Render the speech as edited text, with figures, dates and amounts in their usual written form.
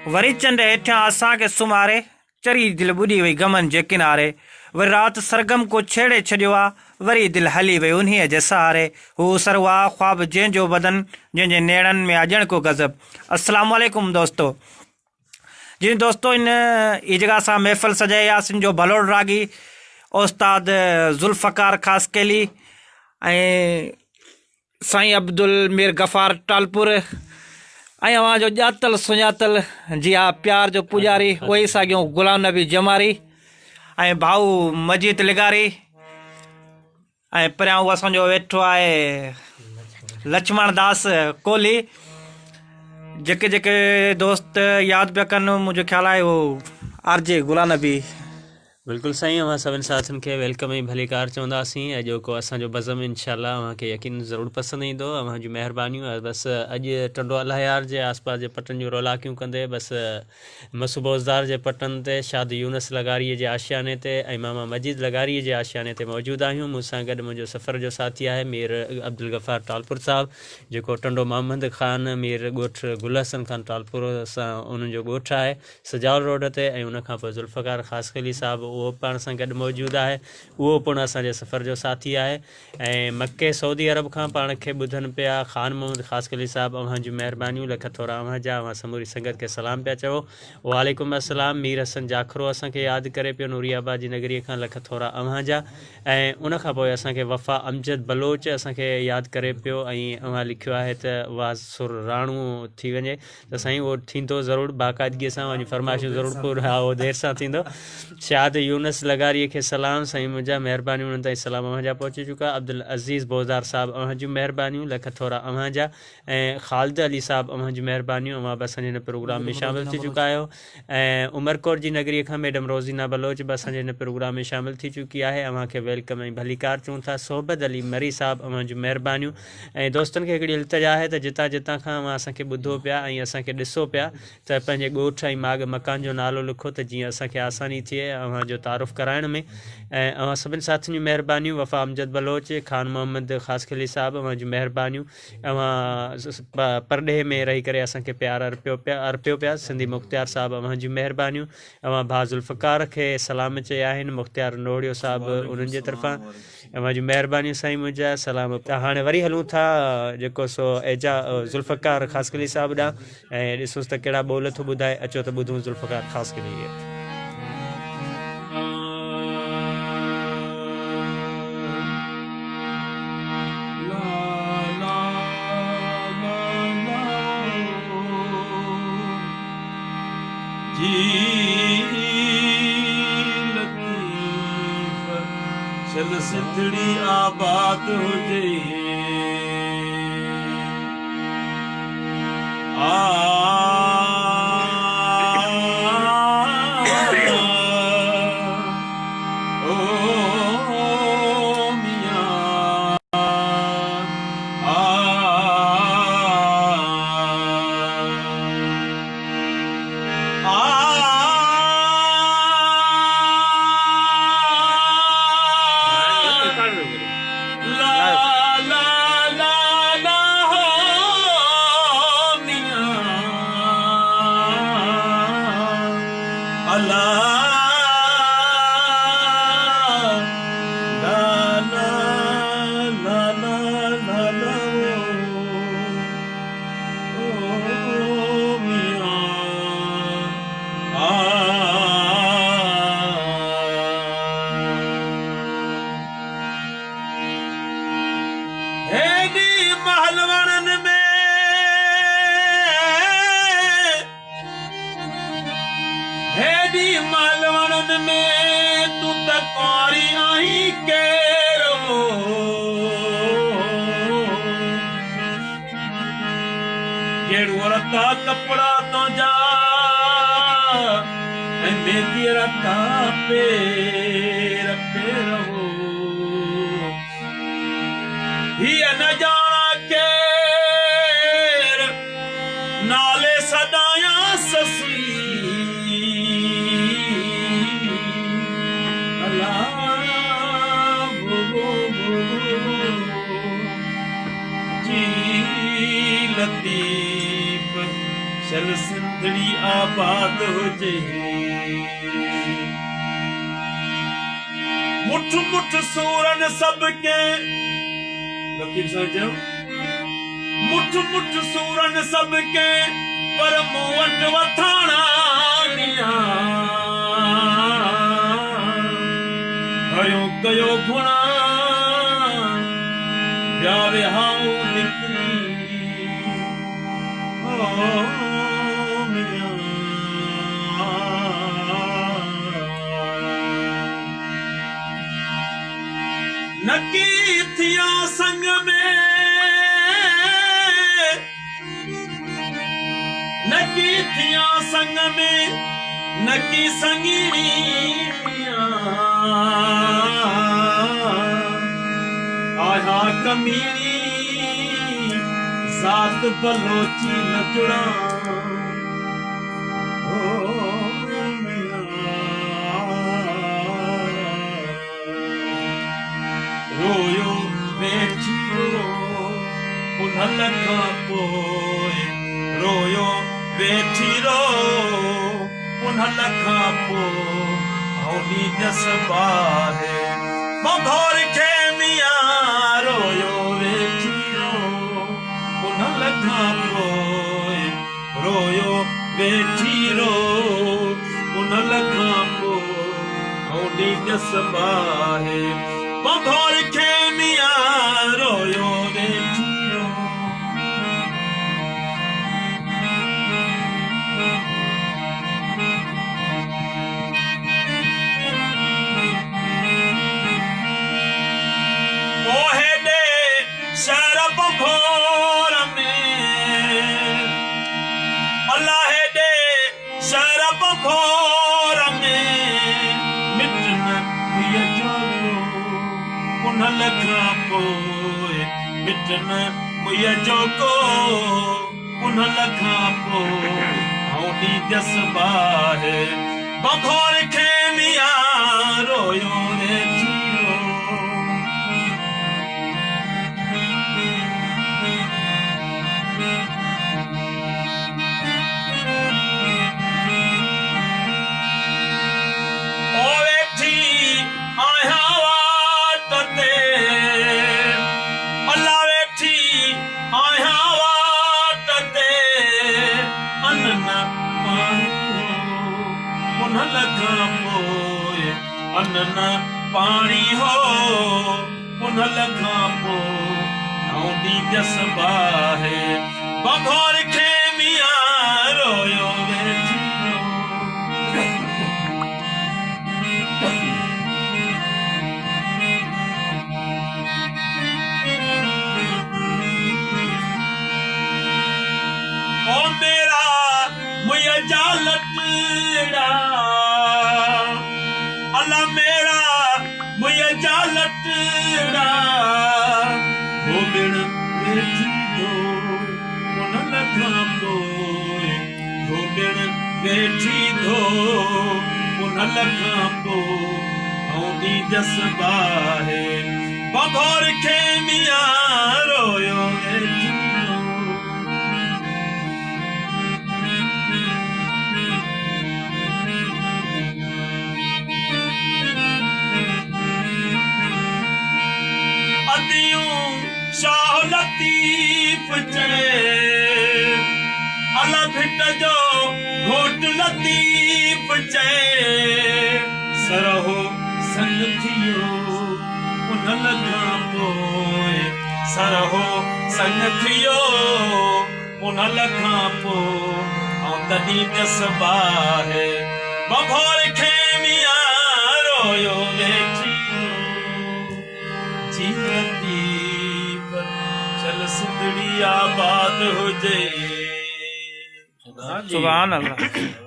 वरी चंड हेठियां असांखे सुम्हारे, चरी दिल ॿुॾी वई गमन जे किनारे। वरी राति सरगम को छेड़े छॾियो आहे, वरी दिल हली वई उन्हीअ जे सहारे। हू सरवा ख्वाब जंहिंजो बदन, जंहिंजे नेड़नि में अजण को गज़ब। अस्सलाम वालेकुम दोस्तो जी। दोस्तो इन ई जगह सां महफ़िल सजाए यासिन जो भलोड़ रागी उस्ताद ज़ुल्फ़कार ख़ासकेली ऐं साईं अब्दुल मीर गफ़ार टालपुर ऐं अवां जो ॼातल सुञातल जी हा प्यार जो पुजारी उहे साॻियो गुलाम नबी जमारी ऐं भाऊ मजीद लिगारी ऐं परियां उहो असांजो वेठो आहे लक्ष्मण दास कोहली। जेके जेके दोस्त यादि पिया कनि, मुंहिंजो ख़्यालु आहे उहो आरजे गुलाम नबी। बिल्कुलु साईं, अवां सभिनि साथियुनि खे वेलकम ऐं भलीकार चवंदासीं। अॼोको असांजो बज़म इनशाअल्लाह अव्हांखे यकीन ज़रूरु पसंदि ईंदो। अव्हां जूं महिरबानियूं। बसि अॼु टंडो अलायार जे आसपास जे पटनि जूं रौलाकियूं कंदे बसि मसूबोज़दार जे पटनि ते शाद यूनस लगारीअ जे आशियाने ते ऐं मामा मजीद लगारीअ जे आशियाने ते मौजूदु आहियूं। मूंसां गॾु मुंहिंजो सफ़र जो साथी आहे मीर अब्दुल गफ़ार टालपुर साहिबु, जेको टंडो मोहम्मद ख़ान मीर ॻोठु गुल हसन ख़ान टालपुर सां उन्हनि जो ॻोठु आहे सजावल रोड ते। ऐं उनखां पोइ ज़ुल्फ़कार ख़ासकेली साहिबु उहो पाण सां गॾु मौजूदु आहे, उहो पिणु असांजे सफ़र जो साथी आहे। ऐं मके सऊदी अरब खां पाण खे ॿुधनि पिया ख़ान मोहम्मद ख़ासकेली साहिबु, अव्हां जूं महिरबानियूं लख थोरा अव्हां जा। अव्हां समूरी संगत खे सलाम पिया चओ। वालेकुम अस्सलाम। मीर हसन जाखरो असांखे यादि करे पियो नूरियाबाद जी नगरीअ खां, लख थोरा अव्हां जा। ऐं उनखां पोइ असांखे वफ़ा अमजद बलोच असांखे यादि करे पियो ऐं अव्हां लिखियो आहे त वासुर राणू थी वञे त साईं उहो थींदो ज़रूरु बाक़ाइदगीअ सां, वञी फरमाइशूं ज़रूरु पूरो। हा, उहो देरि सां थींदो। शाद यूनस लगारीअ खे सलाम साईं मुंहिंजा, महिरबानी उन्हनि ताईं सलाम अव्हां जा पहुची चुका। अब्दुल अज़ीज़ बोज़दार साहिबु, अव्हां जूं महिरबानियूं लख थोरा अव्हां जा। ऐं ख़ालिद अली साहिबु, अव्हां जूं महिरबानियूं, अव्हां बि असांजे हिन प्रोग्राम में शामिलु थी चुका आहियो। ऐं उमरकोट जी नगरीअ खां मैडम रोज़ीना बलोच बि असांजे हिन प्रोग्राम में शामिलु थी चुकी आहे, अव्हांखे वेलकम ऐं भलीकार चऊं था। सोहबत अली मरी साहिबु, अव्हां जूं महिरबानियूं। ऐं दोस्तनि खे हिकिड़ी इल्तिजा आहे त जितां जितां खां अव्हां असांखे ॿुधो पिया ऐं असांखे ॾिसो पिया त पंहिंजे ॻोठ ऐं माॻ मकान जो नालो लिखो त जीअं असांखे आसानी थिए अव्हां जो तारुफ़ कराइण में। ऐं अव्हां सभिनि साथियुनि जूं महिरबानियूं। वफ़ा अमजद बलोच, ख़ान मोहम्मद ख़ासकेली साहिबु, अव्हां जूं महिरबानियूं। अव्हां परॾेह में रही करे असांखे प्यारु अर्पियो पिया। सिंधी मुख़्तियार साहिबु, अव्हां जूं महिरबानियूं। अव्हां भाउ ज़ुल्फ़कार खे सलाम चया आहिनि, मुख़्तियार नोड़ियो साहिबु उन्हनि जे तरफ़ां, अव्हां जूं महिरबानियूं साईं मुंहिंजा, सलाम। हाणे वरी हलूं था जेको सो एजा ज़ुल्फ़कार ख़ासकेली साहिबु ॾांहुं ऐं ॾिसोसि त कहिड़ा ॿोल थो ॿुधाए। अचो त ॿुधूं ज़ुल्फ़कार ख़ासकेली। चल सिंधड़ी आबाद हुजे, कपड़ा तो जा मेहंदी रखा पेर रहो ही न जाना के नाले सदाया ससी अल्लाह जी लतीफ चल सिंध सिंधड़ी आबाद हुजे मुठ मुठ सूरन सबके रकीब साहब चयो मुठ मुठ सूरन सबके पर मूं वट वथाणा निया हयो कयो गुणा व्यावे हाउ निकरी ओ मिया नकी थिया संग में नकी थिया संग में नकी संगीनी आया कमीनी सात बलोची नचड़ा ओ मिया रोयो वेठियो पुनल खां पोइ रोयो वेठी रो पुनल खां पोइ हौनी जस बाहे मघोर खे मिया रोयो वेठी रो पुनल खां पोइ रोयो वेठी रो पुनल खां पोइ हौनी जस बाहे मघोर खे मिया रोयो वेठी रो शरब भोर में अल्लाह दे शरब भोर में मिटन हुई जो पुनल खां पोइ मिटन हुई जो को पुनल खां पोइ हौनी जस बाहे बघोर खे मिया रोयो वेठी रो पुनल खां पोइ अन्न पाणी हो पुनल खां पोइ हौनी जस बाहे बघोर खे मिया रोयो वेठी रो ओ मेरा मुया जालटड़ा अल्लाह मेरा मुया जालटड़ा वो बिन वेठी दो पुनल खां पोइ वो बिन वेठी दो पुनल खां पोइ हौनी जस बाहे बघोर खे मिया रोयो वेठी रो शाह लतीफ चए अला भिट जो घोट लतीफ चए सरहो संग थियो पुनल खां पोइ सरहो संग थियो पुनल खां पोइ ऐं तॾहिं जस बाहे बघोर खे मिया रोयो वेठी जीवती चल सिंधड़ी आबाद हुजे सुभान अल्लाह।